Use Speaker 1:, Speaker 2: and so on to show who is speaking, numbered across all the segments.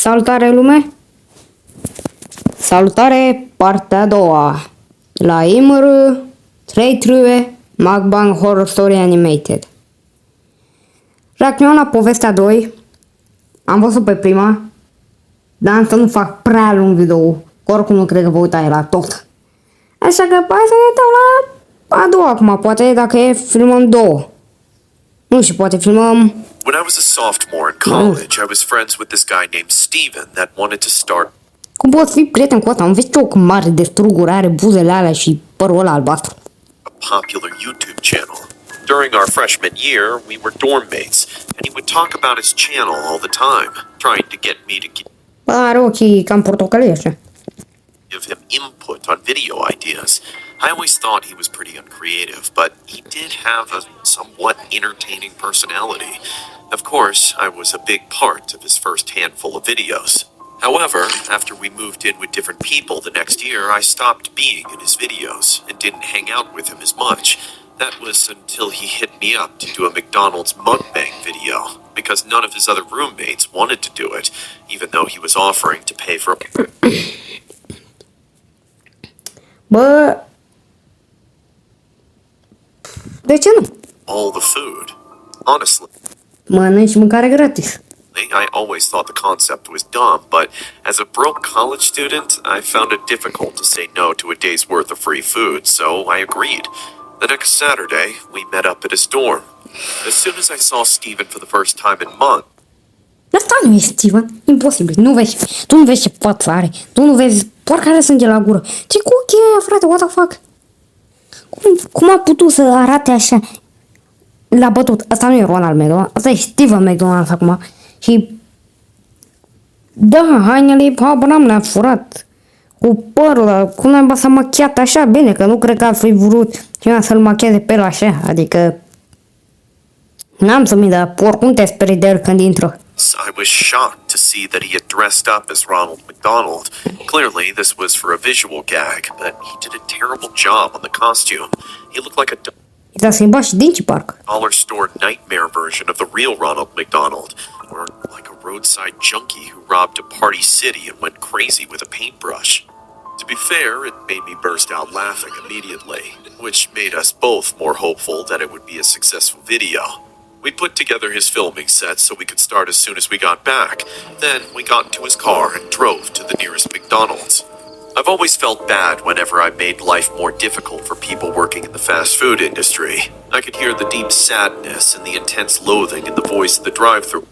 Speaker 1: Salutare lume! Salutare partea a doua la IMR 3 true Mukbang Horror Story Animated. Reacționăm la povestea 2. Am văzut pe prima, dar am să nu fac prea lung video, că oricum nu cred că vă uitați la tot. Așa că hai să ne uităm la a doua acum, poate dacă e filmăm două. Nu știu, poate filmăm...
Speaker 2: When I was a sophomore in college, I was friends with this guy named Steven that wanted to start
Speaker 1: Cum poți fi prieten cu ăsta? Am văzut o mare de struguri, are buzele alea și părul ăla albastru.
Speaker 2: a popular YouTube channel. During our freshman year, we were dorm mates, and he would talk about his channel all the time, trying to get me to
Speaker 1: Bă, are ochii cam portocalii așa.
Speaker 2: give him input on video ideas. I always thought he was pretty uncreative, but he did have a somewhat entertaining personality. Of course, I was a big part of his first handful of videos. However, after we moved in with different people the next year, I stopped being in his videos and didn't hang out with him as much. That was until he hit me up to do a McDonald's mukbang video, because none of his other roommates wanted to do it, even though he was offering to pay for
Speaker 1: Bă... De ce nu?
Speaker 2: all the food. Honestly,
Speaker 1: Mănânci mâncare gratis.
Speaker 2: I always thought the concept was dumb, but as a broke college student, I found it difficult to say no to a day's worth of free food, so I agreed. The next Saturday, we met up at his dorm. As soon as I saw Steven for the first time in months,
Speaker 1: Asta nu e Steven, imposibil, nu vezi, tu nu vezi ce față are, tu nu vezi doar care sânge la gură. Ce cu ochii aia, frate, what the fuck? Cum a putut să arate așa? L-a bătut, asta nu e Ronald McDonald, asta e Steven McDonald acum. Și... Da, hainele, habar n-am, le-a furat. Cu părul, cum n-am s-a machiat așa, bine, că nu cred că ar fi vrut cineva să-l machieze pe el așa, adică... N-am să-mi, dar oricum te sperii de el când intră.
Speaker 2: I was shocked to see that he had dressed up as Ronald McDonald. Clearly, this was for a visual gag, but he did a terrible job on the costume. He looked like a
Speaker 1: I s-a schimbat și dinții, parcă.
Speaker 2: dollar store nightmare version of the real Ronald McDonald, or like a roadside junkie who robbed a party city and went crazy with a paintbrush. To be fair, it made me burst out laughing immediately, which made us both more hopeful that it would be a successful video. We put together his filming set so we could start as soon as we got back. Then we got into his car and drove to the nearest McDonald's. I've always felt bad whenever I made life more difficult for people working in the fast food industry. I could hear the deep sadness and the intense loathing in the voice of the drive-thru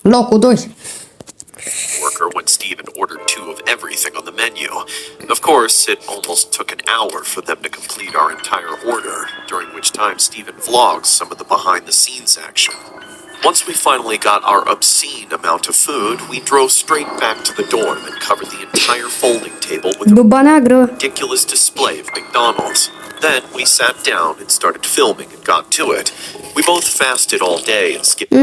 Speaker 1: Locul 2.
Speaker 2: worker when Steven ordered 2 of everything on the menu. Of course, it almost took an hour for them to complete our entire order, during which time Steven vlogs some of the behind-the-scenes action. Once we finally got our obscene amount of food, we drove straight back to the dorm and covered the entire folding table with
Speaker 1: Duba neagră.
Speaker 2: a ridiculous display of McDonald's. Then we sat down and started filming and got to it. We both fasted all day and skipped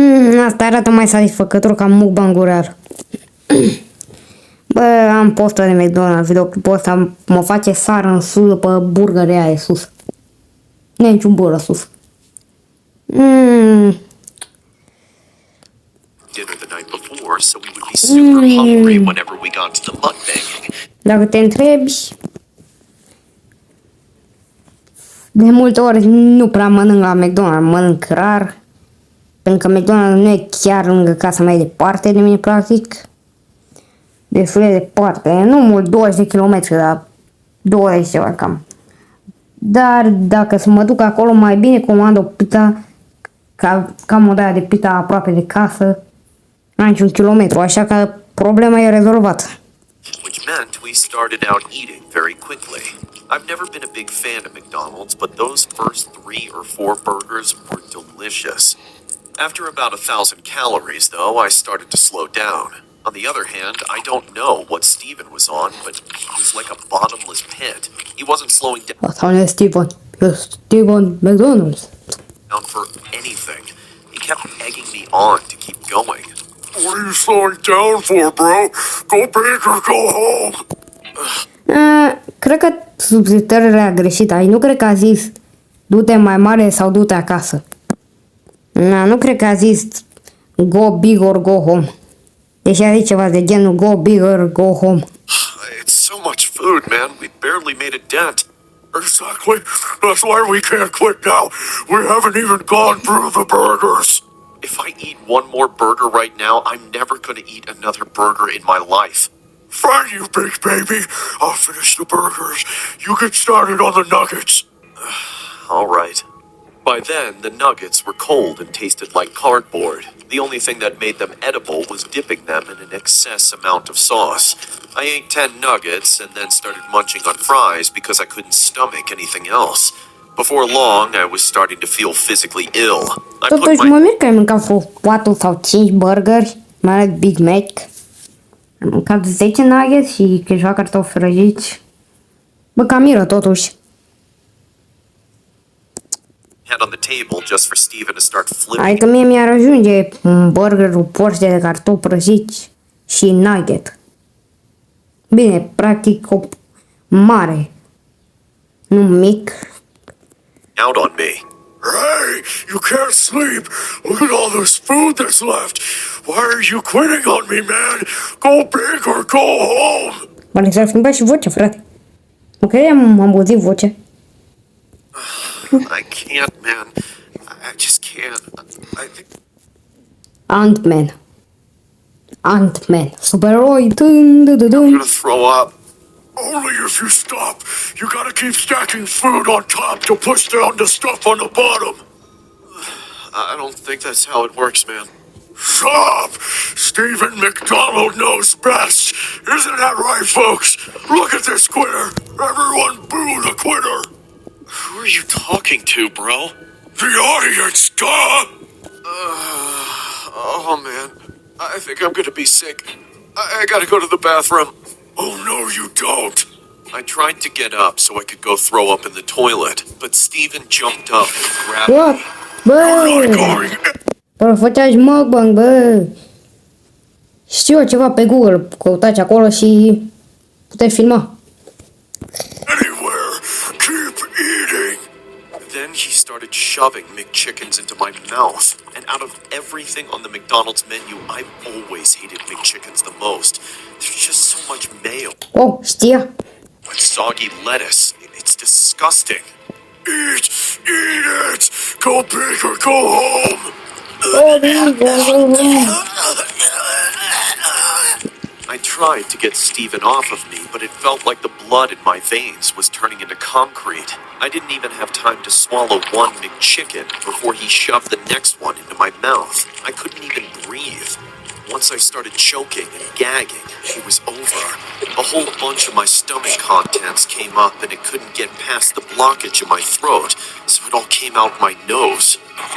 Speaker 1: Asta arată mai satisfăcător ca mukbang-ul real. Bă, am postul de McDonald's, videoclipul ăsta mă face sară în sus după burgerii aia sus. Nu e niciun bură sus.
Speaker 2: dinner the night before, so we would be super hungry whenever we got to the mukbang.
Speaker 1: Dacă te întrebi, de multe ori nu prea mănânc la McDonald's, mănânc rar, pentru că McDonald's nu e chiar lângă casa mea, e departe de mine, practic. Destul de departe, nu mult, 20 de kilometri, dar 20 ceva cam. Dar dacă să mă duc acolo, mai bine comand o pizza, cam o de pizza aproape de casă, n-am niciun kilometru, așa că problema e rezolvată.
Speaker 2: Which meant we started out eating very quickly. I've never been a big fan of McDonald's, but those first 3 or 4 burgers were delicious. After about 1,000 calories, though, I started to slow down. On the other hand, I don't know what Steven was on, but he was like a bottomless pit. He wasn't slowing
Speaker 1: Asta nu e Steven, e Steven McDonald's.
Speaker 2: down for anything. He kept egging me on to keep going. What are you slowing down for, bro? Go big or go home.
Speaker 1: Cred că subtitările a greșit aici, nu cred că a zis du-te mai mare sau du-te acasă. Na, nu cred că a zis go big or go home. Deși a zis ceva de genul go big or go home.
Speaker 2: It's so much food, man. We barely made a dent. Exactly. That's why we can't quit now. We haven't even gone through the burgers. If I eat one more burger right now, I'm never gonna eat another burger in my life. Fine, you big baby. I'll finish the burgers. You get started on the nuggets. All right. By then, the nuggets were cold and tasted like cardboard. The only thing that made them edible was dipping them in an excess amount of sauce. I ate 10 nuggets and then started munching on fries because I couldn't stomach anything else. Before long, I was starting to feel physically ill.
Speaker 1: Totuși mă mir că ai mâncat vreo 4 sau 5 burgeri, mai ales Big Mac. Am mâncat 10 nuggets și ceva cartofi răjiți. Bă, cam miră totuși.
Speaker 2: Had on the table just for Steven to start flipping.
Speaker 1: Adică mie mi-ar ajunge un burger, o porție de cartofi prăjiți și nugget. Bine, practic o mare, nu mic.
Speaker 2: Out on me. Hey, you can't sleep. Look at all this food that's left. Why are you quitting on me, man? Go big or go home.
Speaker 1: Mă s-a schimbat și vocea, frate. Nu credeam, am auzit vocea.
Speaker 2: I can't, man. I just can't. I think...
Speaker 1: Ant-Man. Ant-Man. Supereroi.
Speaker 2: I'm gonna throw up. Only if you stop. You gotta keep stacking food on top to push down the stuff on the bottom. I don't think that's how it works, man. Stop! Stephen McDonald knows best. Isn't that right, folks? Look at this quitter. Everyone boo the quitter. Who are you talking to, bro? The audience, duh! Oh, man. I think I'm gonna be sick. I gotta go to the bathroom. Oh, no, you don't. I tried to get up so I could go throw up in the toilet, but Steven jumped up and grabbed
Speaker 1: What?
Speaker 2: me.
Speaker 1: Bă! Bă, făceați mukbang, bă! Știu eu ceva pe Google, căutați acolo și puteți filma.
Speaker 2: Anywhere, keep eating. Then he started shoving McChickens into my mouth, and out of everything on the McDonald's menu, I've always hated McChickens the most. There's just so much mayo.
Speaker 1: Oh, știa.
Speaker 2: With soggy lettuce, it's disgusting. Eat it! Go big or go home! I tried to get Steven off of me, but it felt like the blood in my veins was turning into concrete. I didn't even have time to swallow one McChicken before he shoved the next one into my mouth. I couldn't even breathe. Once I started choking and gagging, it was over. A whole bunch of my stomach contents came up and it couldn't get past the blockage in my throat, so it all came out my nose.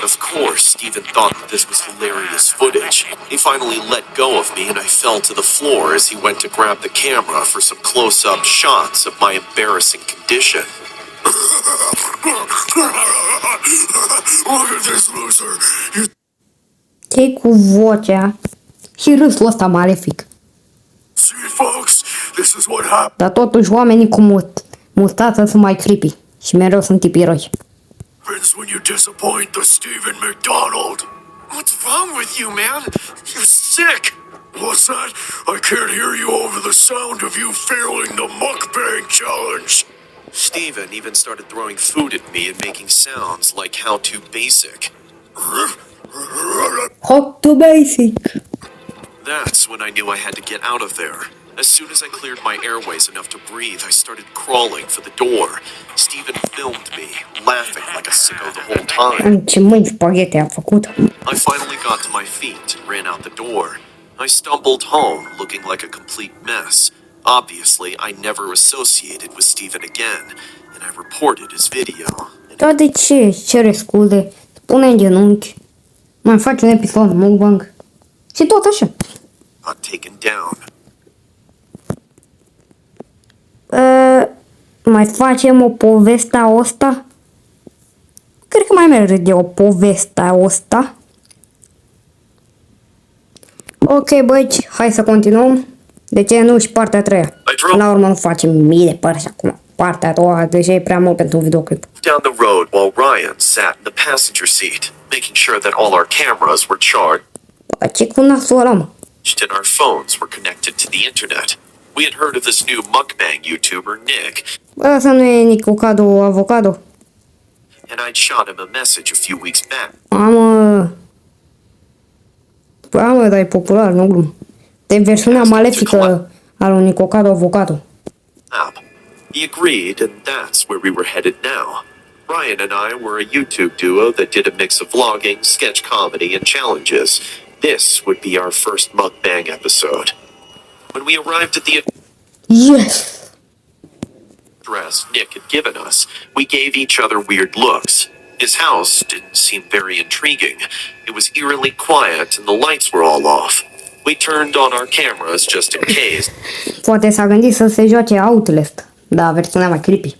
Speaker 2: Of course, Steven thought that this was hilarious footage. He finally let go of me and I fell to the floor as he went to grab the camera for some close-up shots of my embarrassing condition. Look at this loser!
Speaker 1: Ce-i cu vocea și râsul ăsta malefic.
Speaker 2: See, folks, this is what happened.
Speaker 1: Dar totuși oamenii cu mustață sunt mai creepy și mereu sunt tipi eroi.
Speaker 2: When you disappoint the Stephen McDonald. What's wrong with you, man? You're sick. What's that? I can't hear you over the sound of you failing the mukbang challenge. Stephen even started throwing food at me and making sounds like how to basic.
Speaker 1: How to basic.
Speaker 2: That's when I knew I had to get out of there. As soon as I cleared my airways enough to breathe, I started crawling for the door. Stephen filmed me, laughing like a sicko the whole time.
Speaker 1: Ce mâini spaghete a făcut.
Speaker 2: I finally got to my feet and ran out the door. I stumbled home, looking like a complete mess. Obviously, I never associated with Stephen again, and I reported his video.
Speaker 1: Dar de ce? Cere scuze, pune în genunchi, mai faci un episod mukbang și tot așa.
Speaker 2: Got taken down.
Speaker 1: Mai facem o poveste a asta? Cred că mai merge de o poveste a asta. Ok, băi, hai să continuăm. De ce nu și partea a treia? La urmă nu facem mii de părți acum. partea a doua, deja e prea mult pentru un videoclip.
Speaker 2: Down the road while Ryan sat in the passenger seat, making sure that all our cameras were charged
Speaker 1: Bă, ce cu nasul ăla, mă?
Speaker 2: and our phones were connected to the internet. We had heard of this new mukbang YouTuber, Nick,
Speaker 1: Bă, ăsta nu e Nicocado Avocado?
Speaker 2: and I'd shot him a message a few weeks back.
Speaker 1: Mă, dar e popular, nu glumă. De versiunea malefică a lui Nicocado Avocado.
Speaker 2: He agreed, and that's where we were headed now. Ryan and I were a YouTube duo that did a mix of vlogging, sketch comedy, and challenges. This would be our first mukbang episode. When we arrived at the
Speaker 1: Yes!
Speaker 2: address Nick had given us, we gave each other weird looks. His house didn't seem very intriguing. It was eerily quiet and the lights were all off. We turned on our cameras just in case.
Speaker 1: Poate s-a gândit să se joace Outlast, dar versiunea mai creepy.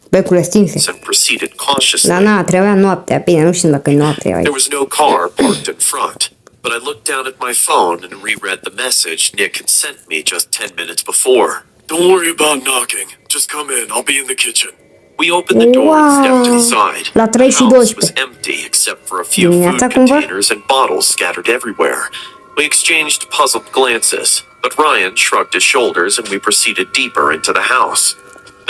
Speaker 1: Becurile stinse.
Speaker 2: And proceeded cautiously.
Speaker 1: Dar trebuia noaptea. Bine, nu știu dacă e noaptea aici.
Speaker 2: There was no car parked in front, but I looked down at my phone and reread the message Nick had sent me just 10 minutes before. Don't worry about knocking. Just come in. I'll be in the kitchen. We opened the door and stepped inside.
Speaker 1: La
Speaker 2: The
Speaker 1: 3 și
Speaker 2: house
Speaker 1: 12.
Speaker 2: was empty except for a few
Speaker 1: Dimineața
Speaker 2: food
Speaker 1: cumva?
Speaker 2: containers and bottles scattered everywhere. We exchanged puzzled glances, but Ryan shrugged his shoulders and we proceeded deeper into the house.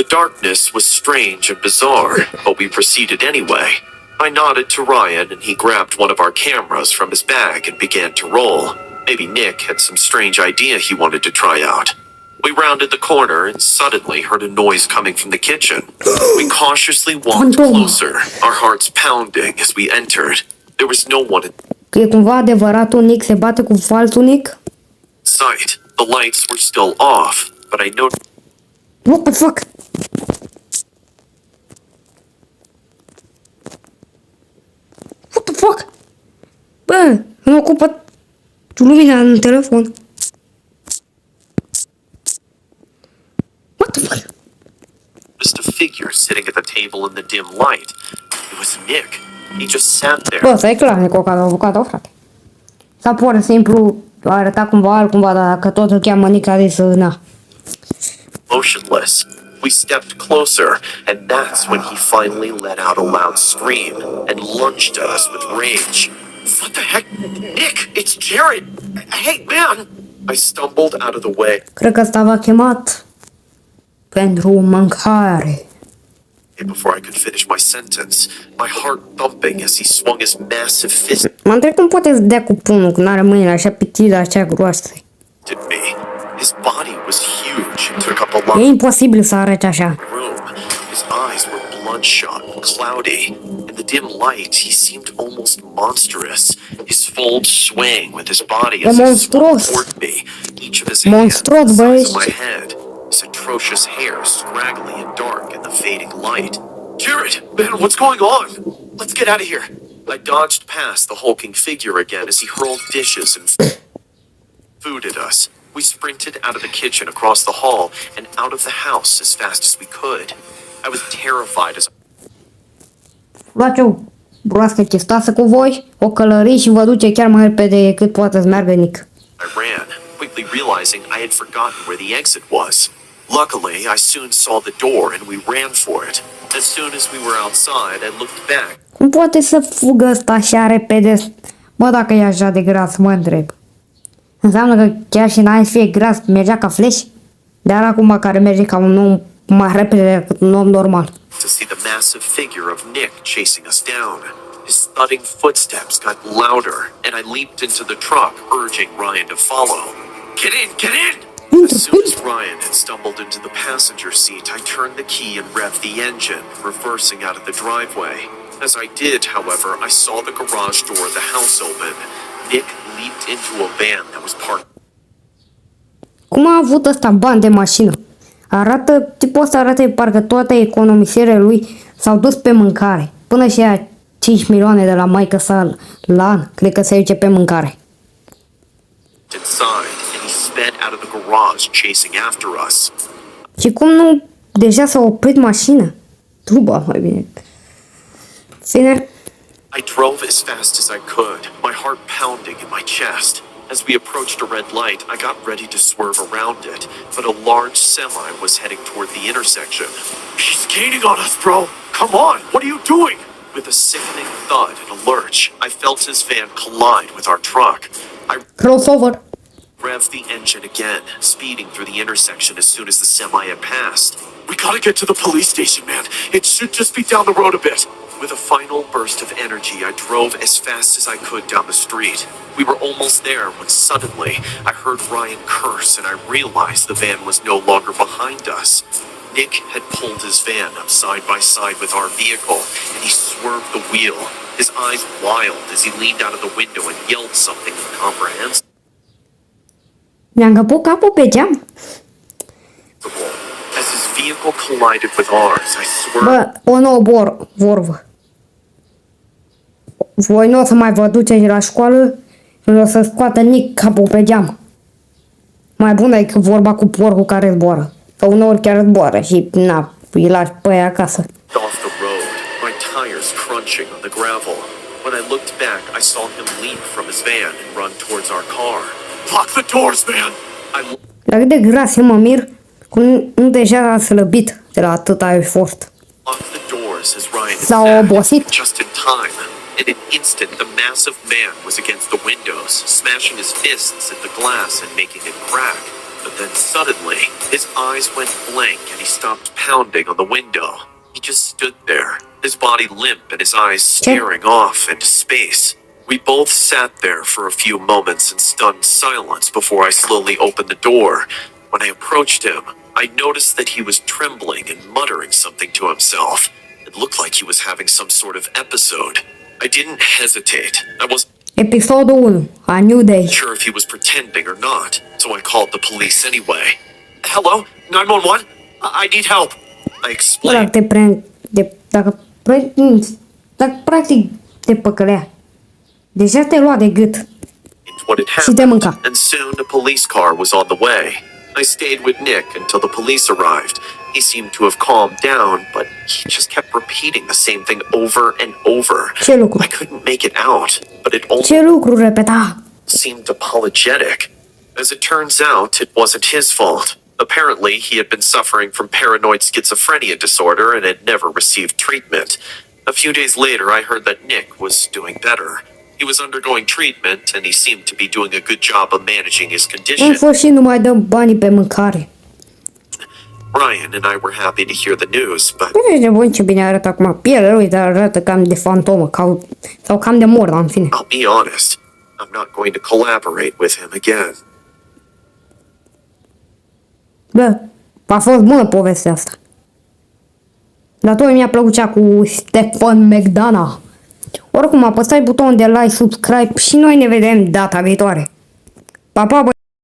Speaker 2: The darkness was strange and bizarre, but we proceeded anyway. I nodded to Ryan and he grabbed one of our cameras from his bag and began to roll. Maybe Nick had some strange idea he wanted to try out. We rounded the corner and suddenly heard a noise coming from the kitchen. We cautiously walked closer, our hearts pounding as we entered. There was no one in
Speaker 1: Că e cumva adevăratul Nick se bate cu falsul Nick?
Speaker 2: sight. The lights were still off, but I noticed
Speaker 1: What the fuck? What the fuck? Bă, îmi ocupă lumina în telefon. What the fuck?
Speaker 2: a figure sitting at the table in the dim light. It was Nick. He just sat there.
Speaker 1: Bă, ăsta e clar, Nicocado Avocado, frate. Sau pur și simplu arăta cumva altcumva, dar dacă tot îl cheamă Nick, a zis, na.
Speaker 2: Motionless. We stepped closer, and that's when he finally let out a loud scream and lunged at us with rage. What the heck? Nick, it's Jared! Hey, man! I stumbled out of the way.
Speaker 1: Cred că stava chemat pentru mâncare.
Speaker 2: Before I could finish my sentence, my heart thumping as he swung his massive fist
Speaker 1: Mă întreb cum poate să dea cu pumnul când are mâinile așa pitide, așa groase.
Speaker 2: at me. His body was huge and took up a
Speaker 1: E
Speaker 2: lot of
Speaker 1: imposibil să arăte așa.
Speaker 2: the room. His eyes were bloodshot and cloudy. In the dim light, he seemed almost monstrous. His folds swaying with his body as he swung
Speaker 1: monstruos.
Speaker 2: toward me. Each of his hands
Speaker 1: Monstruos,
Speaker 2: the size of
Speaker 1: băieți.
Speaker 2: my head. His atrocious hair scraggly and dark in the fading light. Jared, man, what's going on? Let's get out of here. I dodged past the hulking figure again as he hurled dishes and food at us. We sprinted out of the kitchen across the hall and out of the house as fast as we could. I was terrified as
Speaker 1: Luați o broască chestoasă cu voi, o călării și vă duce chiar mai repede decât poate să meargă Nick.
Speaker 2: I ran, quickly realizing I had forgotten where the exit was. Luckily, I soon saw the door and we ran for it. As soon as we were outside, I looked back.
Speaker 1: Cum poate să fugă ăsta așa repede? Bă, dacă e așa de gras, mă întreb. Înseamnă că chiar și n-ai fie gras, mergea ca flash? Dar acum care merge ca un om mai repede decât un om normal.
Speaker 2: To see the massive figure of Nick chasing us down. His thudding footsteps got louder, and I leaped into the truck, urging Ryan to follow. Get in, get in! As soon as Ryan had stumbled into the passenger seat, I turned the key and revved the engine, reversing out of the driveway. As I did, however, I saw the garage door of the house open. Nick leaped into a van that was parked.
Speaker 1: Cum a avut ăsta bani de mașină? Arată, tipul ăsta arată parcă toate economisirile lui s-au dus pe mâncare. Până și aia 5 milioane de la maică sa la an, cred că se duce pe mâncare.
Speaker 2: Inside, and he sped out of the garage, chasing after us.
Speaker 1: Și cum nu deja s-a oprit mașina? Truba, mai bine. Fine.
Speaker 2: I drove as fast as I could, my heart pounding in my chest. As we approached a red light, I got ready to swerve around it, but a large semi was heading toward the intersection. He's gaining on us, bro! Come on! What are you doing? With a sickening thud and a lurch, I felt his van collide with our truck. I
Speaker 1: Crossover.
Speaker 2: revved the engine again, speeding through the intersection as soon as the semi had passed. We gotta get to the police station, man. It should just be down the road a bit. With a final burst of energy, I drove as fast as I could down the street. We were almost there when suddenly I heard Ryan curse and I realized the van was no longer behind us. Nick had pulled his van up side by side with our vehicle and he swerved the wheel, his eyes wild as he leaned out of the window and yelled something incomprehensible.
Speaker 1: Mi-a încăput capul pe geam.
Speaker 2: As his vehicle collided with ours, I swerved.
Speaker 1: Bă, o nouă vorbă. Voi nu o să mai vă duceți la școală și o să scoată Nick capul pe geam. Mai bună decât vorba cu porcul care zboară. Sau uneori chiar zboară și na, îi lași pe aia acasă.
Speaker 2: Off the road, my tires crunching on the gravel. When I looked back, I saw him leap from his van and run towards our car. Lock the doors, man!
Speaker 1: La cât de grasie mă mir, cum nu deja a slăbit de la atâta efort.
Speaker 2: Locked the doors as Ryan
Speaker 1: S-a obosit.
Speaker 2: just in time. In an instant, the massive man was against the windows, smashing his fists at the glass and making it crack. But then suddenly, his eyes went blank and he stopped pounding on the window. He just stood there, his body limp and his eyes staring off into space. We both sat there for a few moments in stunned silence before I slowly opened the door. When I approached him, I noticed that he was trembling and muttering something to himself. It looked like he was having some sort of episode. I didn't hesitate. I wasn't
Speaker 1: Episodul 1. A New Day.
Speaker 2: sure if he was pretending or not, so I called the police anyway. Hello? 911? I need help. I
Speaker 1: Bă,
Speaker 2: explained.
Speaker 1: dacă practic te păcălea, deja te-ai luat de gât.
Speaker 2: What had
Speaker 1: Și te
Speaker 2: happened,
Speaker 1: mânca.
Speaker 2: and soon a police car was on the way. I stayed with Nick until the police arrived. He seemed to have calmed down, but he just kept repeating the same thing over and over.
Speaker 1: Ce lucru?
Speaker 2: I couldn't make it out, but it only
Speaker 1: Ce lucru repeta?
Speaker 2: seemed apologetic. As it turns out, it wasn't his fault. Apparently, he had been suffering from paranoid schizophrenia disorder and had never received treatment. A few days later, I heard that Nick was doing better. He was undergoing treatment and he seemed to be doing a good job of managing his
Speaker 1: În
Speaker 2: condition.
Speaker 1: sfârșit nu mai dăm banii pe mâncare.
Speaker 2: Ryan and I were happy to hear the news, but
Speaker 1: Ești de bun ce bine arată acum. Pielea lui, dar arată cam de fantomă sau cam de mor, dar în fine.
Speaker 2: I'll be honest, I'm not going to collaborate with him again.
Speaker 1: Bă, a fost bună povestea asta. Dar tot mi-a plăcut cea cu Stefan McDonough. Oricum, apăsați butonul de like, subscribe și noi ne vedem data viitoare. Pa, pa, bă!